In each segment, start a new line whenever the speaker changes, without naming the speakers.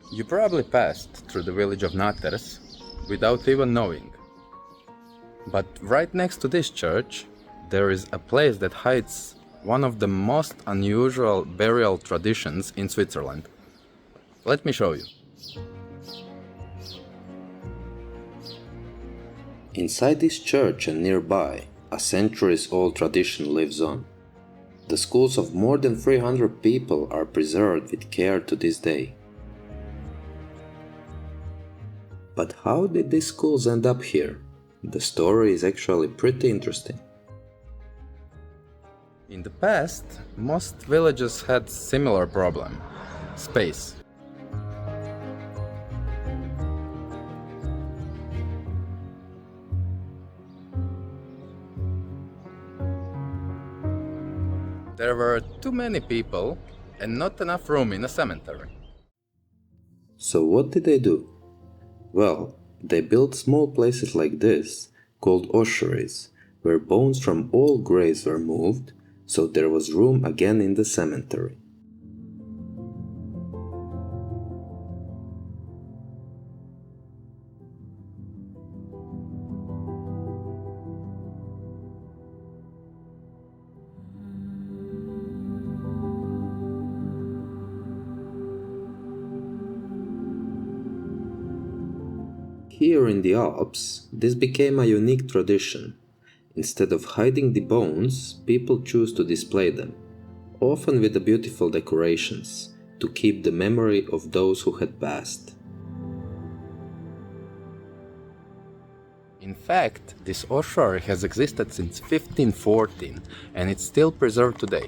You probably passed through the village of Natters without even knowing. But right next to this church, there is a place that hides one of the most unusual burial traditions in Switzerland. Let me show you.
Inside this church and nearby, a centuries-old tradition lives on. The skulls of more than 300 people are preserved with care to this day. But how did these skulls end up here? The story is actually pretty interesting.
In the past, most villages had similar problem: space. There were too many people and not enough room in a cemetery.
So what did they do? Well, they built small places like this, called ossuaries, where bones from all graves were moved, so there was room again in the cemetery. Here in the Alps, this became a unique tradition. Instead of hiding the bones, people choose to display them, often with the beautiful decorations, to keep the memory of those who had passed.
In fact, this ossuary has existed since 1514 and it's still preserved today.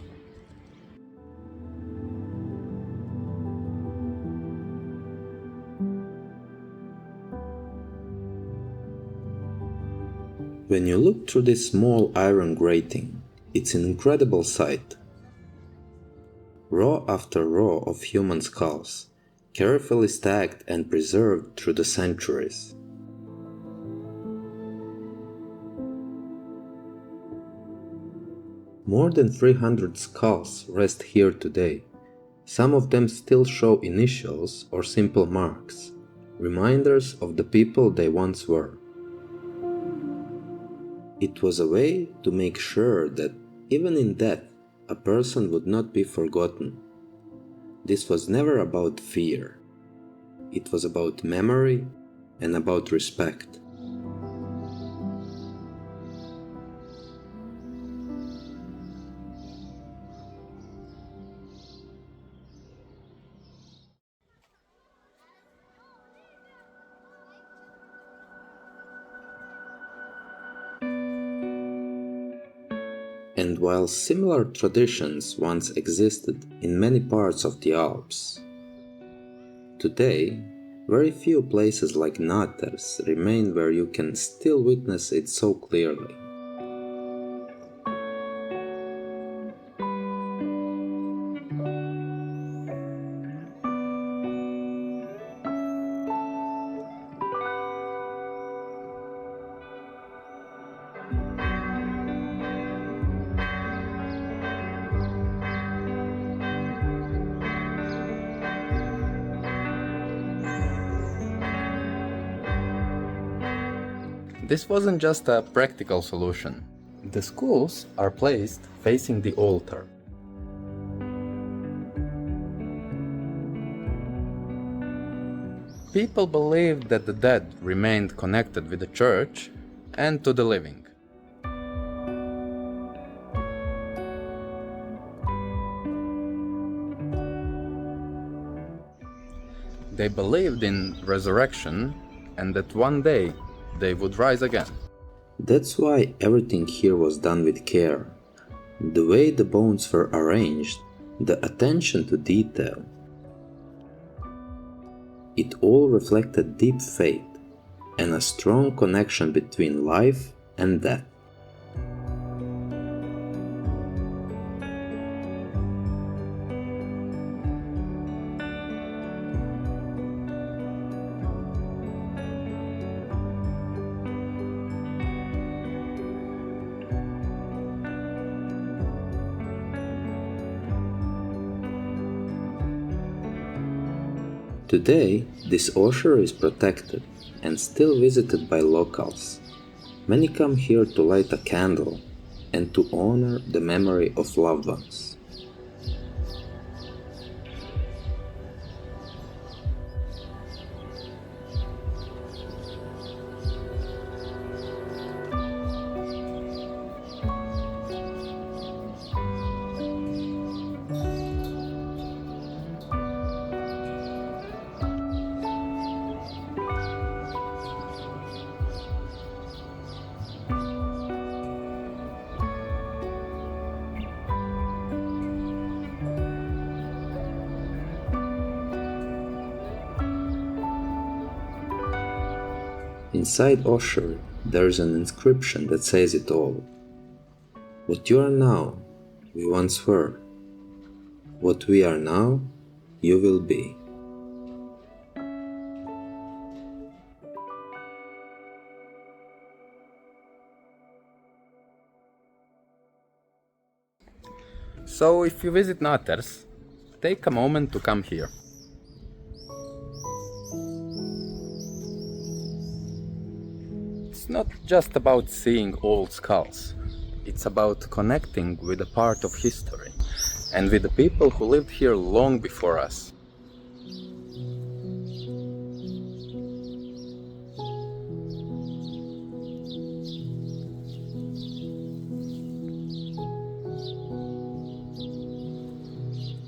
When you look through this small iron grating, it's an incredible sight. Row after row of human skulls, carefully stacked and preserved through the centuries. More than 300 skulls rest here today. Some of them still show initials or simple marks, reminders of the people they once were. It was a way to make sure that even in death, a person would not be forgotten. This was never about fear. It was about memory and about respect. And while similar traditions once existed in many parts of the Alps, today, very few places like Natters remain where you can still witness it so clearly.
This wasn't just a practical solution. The skulls are placed facing the altar. People believed that the dead remained connected with the church and to the living. They believed in resurrection and that one day they would rise again.
That's why everything here was done with care. The way the bones were arranged, the attention to detail. It all reflected deep faith and a strong connection between life and death. Today, this ossuary is protected and still visited by locals. Many come here to light a candle and to honor the memory of loved ones. Inside ossuary, there is an inscription that says it all. What you are now, we once were. What we are now, you will be.
So if you visit Naters, take a moment to come here. It's not just about seeing old skulls. It's about connecting with a part of history and with the people who lived here long before us.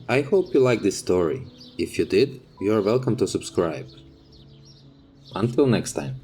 I hope you liked this story. If you did, you are welcome to subscribe. Until next time.